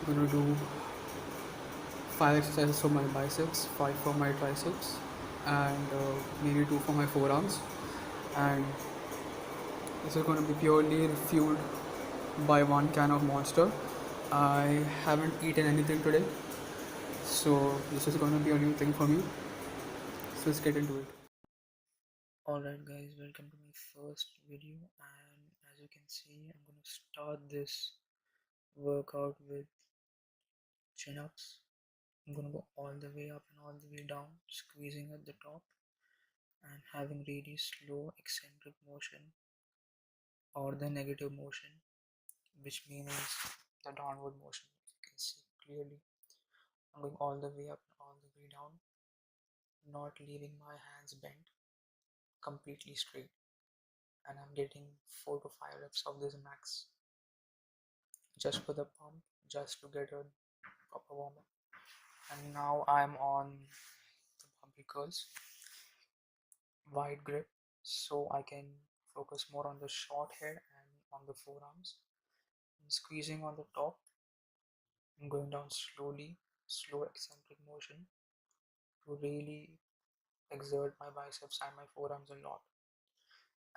gonna do 5 exercises for my biceps, 5 for my triceps, and maybe 2 for my forearms. And this is gonna be purely fueled by 1 can of Monster. I haven't eaten anything today, so this is gonna be a new thing for me. So let's get into it. Alright guys, welcome to my first video, and as you can see, I'm gonna start this workout with chin-ups. I'm gonna go all the way up and all the way down, squeezing at the top and having really slow eccentric motion or the negative motion, which means the downward motion. You can see clearly. I'm going all the way up and all the way down, not leaving my hands bent, completely straight. And I'm getting 4 to 5 reps of this max just for the pump, just to get a proper warm up. And now I'm on the barbell curls, wide grip, so I can focus more on the short head and on the forearms. I'm squeezing on the top and going down slowly, slow eccentric motion to really exert my biceps and my forearms a lot.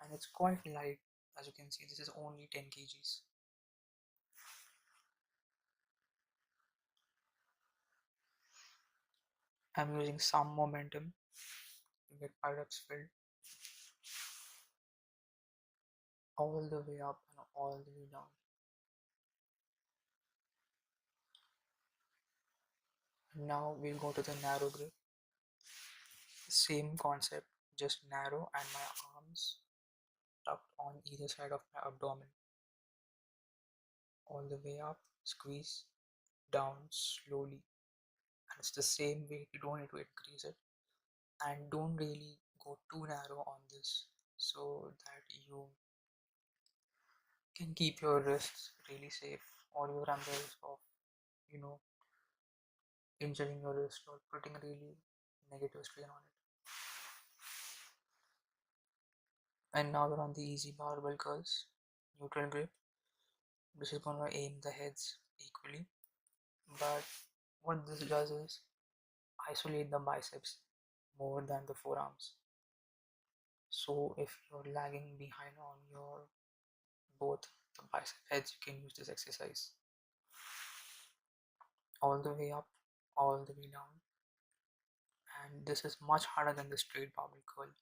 And it's quite light, as you can see. This is only 10 kgs. I'm using some momentum to get my reps filled all the way up and all the way down. Now we'll go to the narrow grip. Same concept, just narrow and my arms tucked on either side of my abdomen. All the way up, squeeze, down slowly. And it's the same weight, you don't need to increase it. And don't really go too narrow on this so that you can keep your wrists really safe, or you run the risk of, you know, injuring your wrist or putting a really negative strain on it. And now we're on the easy barbell curls, neutral grip. This is gonna aim the heads equally, but what this does is isolate the biceps more than the forearms. So if you're lagging behind on your both the bicep heads, you can use this exercise. All the way up, all the way down. And this is much harder than the straight barbell curl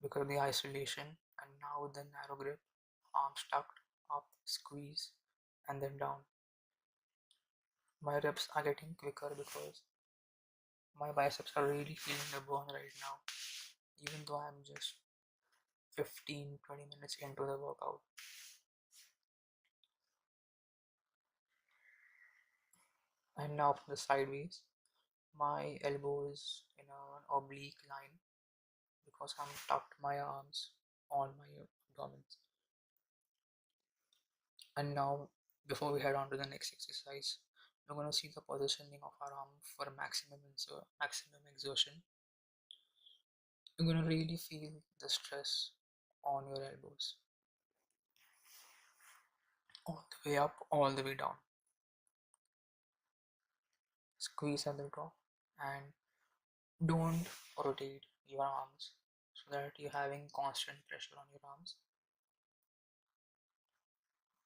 because of the isolation. And now with the narrow grip, arms tucked up, squeeze, and then down. My reps are getting quicker because my biceps are really feeling the burn right now, even though I'm just 15-20 minutes into the workout. And now from the sideways, my elbow is in an oblique line because I'm tucked my arms on my abdomens. And now, before we head on to the next exercise, we're going to see the positioning of our arm for maximum exertion. You're going to really feel the stress on your elbows, all the way up, all the way down. Squeeze at the top and don't rotate your arms so that you're having constant pressure on your arms.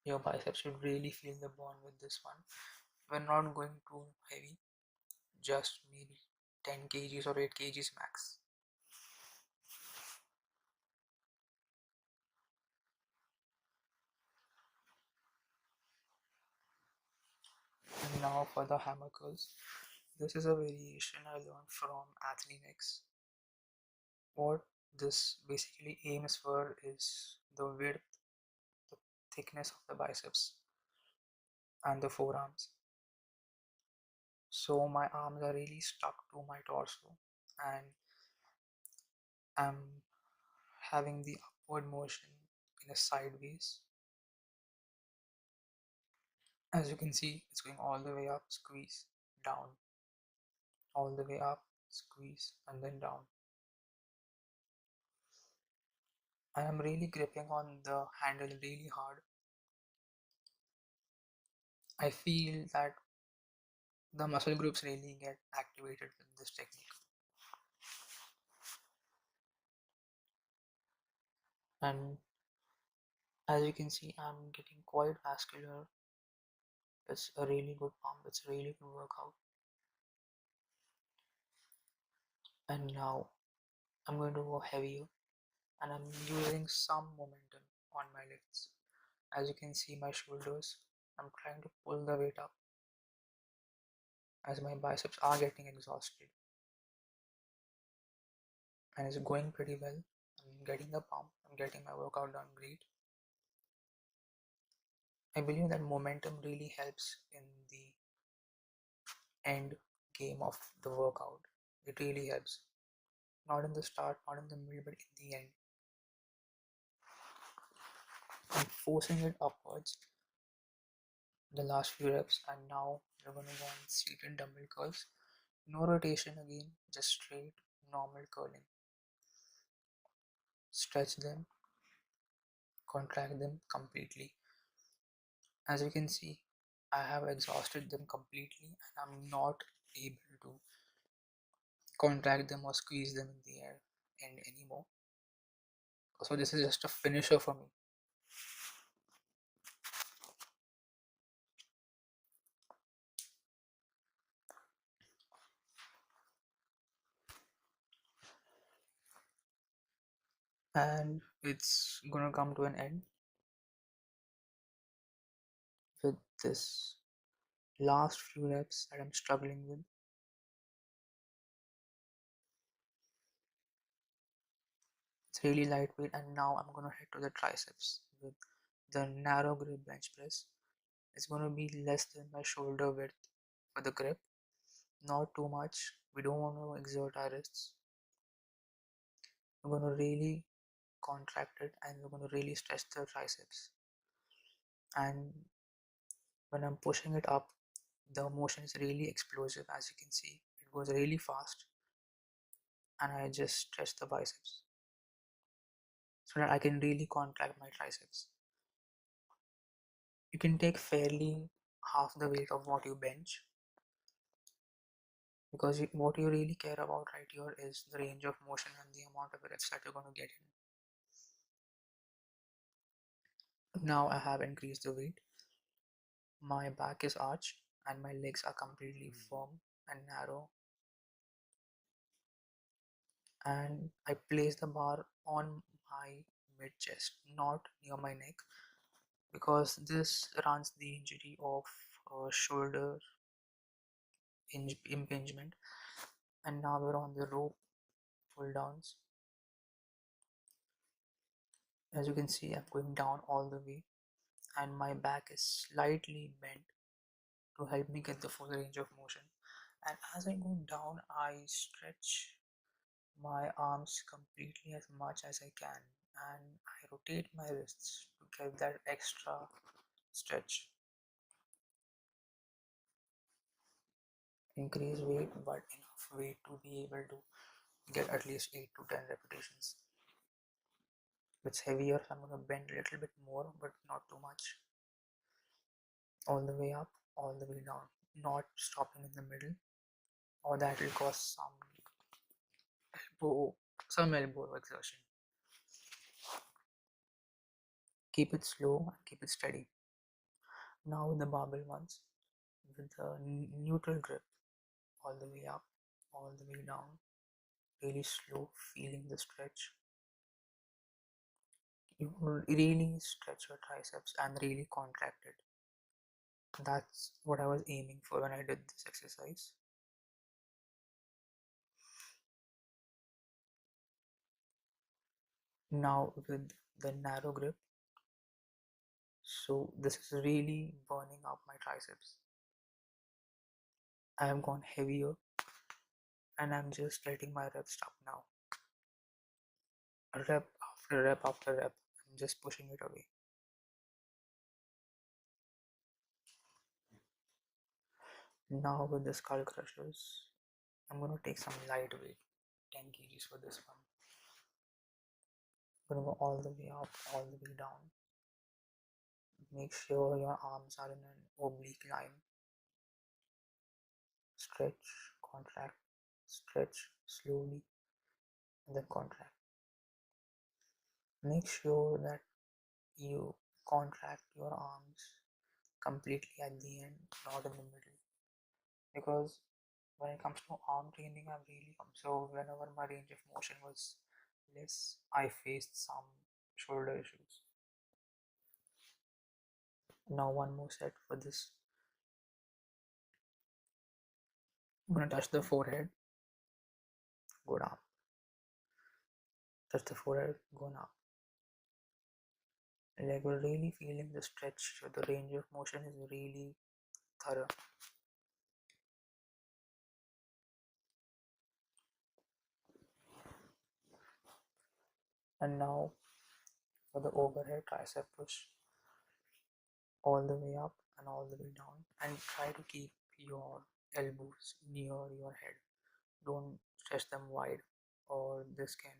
Your biceps should really feel the burn with this one. We're not going too heavy, just maybe 10 kgs or 8 kgs max. And now for the hammer curls. This is a variation I learned from Anthony X. What this basically aims for is the width, the thickness of the biceps and the forearms. So my arms are really stuck to my torso and I'm having the upward motion in a sideways. As you can see, it's going all the way up, squeeze, down, all the way up, squeeze, and then down. I am really gripping on the handle really hard I feel that the muscle groups really get activated with this technique. And as you can see, I'm getting quite vascular. It's a really good pump, it's a really good workout. And now I'm going to go heavier, and I'm using some momentum on my lifts. As you can see, my shoulders, I'm trying to pull the weight up as my biceps are getting exhausted, and it's going pretty well. I'm getting the pump, I'm getting my workout done great. I believe that momentum really helps in the end game of the workout. It really helps. Not in the start, not in the middle, but in the end. I'm forcing it upwards the last few reps, and now we're gonna go on seated dumbbell curls. No rotation again, just straight normal curling. Stretch them, contract them completely. As you can see, I have exhausted them completely and I'm not able to contract them or squeeze them in the air end anymore. So this is just a finisher for me. And it's gonna come to an end with this last few reps that I'm struggling with. It's really lightweight, and now I'm gonna head to the triceps with the narrow grip bench press. It's gonna be less than my shoulder width for the grip, not too much. We don't want to exert our wrists. We're gonna really contract it and we're gonna really stretch the triceps. And when I'm pushing it up, the motion is really explosive. As you can see, it goes really fast, and I just stretch the biceps so that I can really contract my triceps. You can take fairly half the weight of what you bench, because what you really care about right here is the range of motion and the amount of reps that you're going to get in. Now I have increased the weight. My back is arched and my legs are completely firm and narrow, and I place the bar on my mid chest, not near my neck, because this runs the injury of shoulder impingement. And now we're on the rope pull downs. As you can see, I'm going down all the way, and my back is slightly bent to help me get the full range of motion. And as I go down, I stretch my arms completely as much as I can, and I rotate my wrists to get that extra stretch. Increase weight, but enough weight to be able to get at least 8 to 10 repetitions. If it's heavier, so I'm going to bend a little bit more, but not too much. All the way up, all the way down, not stopping in the middle, or that will cause elbow, some elbow exertion. Keep it slow and keep it steady. Now with the barbell ones, with the neutral grip, all the way up, all the way down, really slow, feeling the stretch. You really stretch your triceps and really contract it. That's what I was aiming for when I did this exercise. Now with the narrow grip, so this is really burning up my triceps. I have gone heavier and I'm just letting my reps stop now. Rep after rep after rep, I'm just pushing it away. Now with the skull crushers, I'm gonna take some light weight, 10 kgs for this one. I'm gonna go all the way up, all the way down. Make sure your arms are in an oblique line. Stretch, contract, stretch slowly, and then contract. Make sure that you contract your arms completely at the end, not in the middle. Because when it comes to arm training, I've really observed whenever my range of motion was less, I faced some shoulder issues. Now, one more set for this. I'm gonna touch the forehead, go down. Touch the forehead, go down. Like we're really feeling the stretch, so the range of motion is really thorough. And now for the overhead tricep push, all the way up and all the way down, and try to keep your elbows near your head. Don't stretch them wide, or this can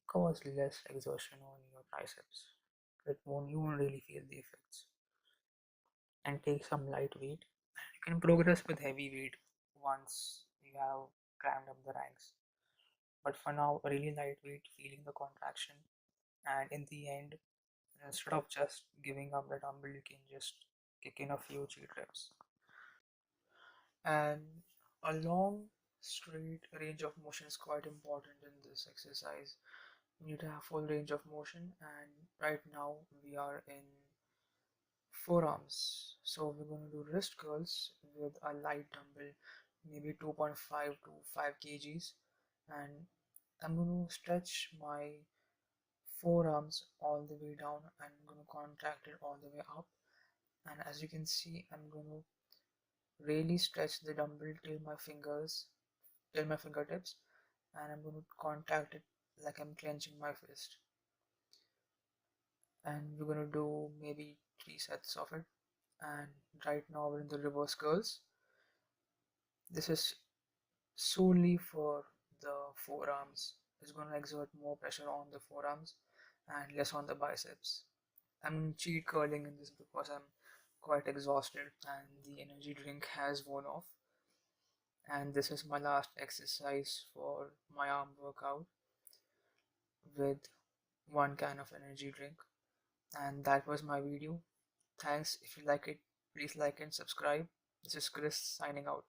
cause less exertion on your triceps. You won't really feel the effects. And take some light weight. You can progress with heavy weight once you have climbed up the ranks. But for now, really lightweight, feeling the contraction, and in the end, instead of just giving up the dumbbell, you can just kick in a few cheat reps. And a long, straight range of motion is quite important in this exercise. You need to have full range of motion, and right now we are in forearms. So we're going to do wrist curls with a light dumbbell, maybe 2.5 to 5 kgs, and I'm going to stretch my forearms all the way down and I'm going to contract it all the way up. And as you can see, I'm going to really stretch the dumbbell till my fingertips, and I'm going to contract it like I'm clenching my fist. And we're going to do maybe 3 sets of it. And right now we're in the reverse curls. This is solely for the forearms. It's going to exert more pressure on the forearms and less on the biceps. I'm cheat curling in this because I'm quite exhausted and the energy drink has worn off. And this is my last exercise for my arm workout with 1 can of energy drink. And that was my video. Thanks. If you like it, please like and subscribe. This is Chris signing out.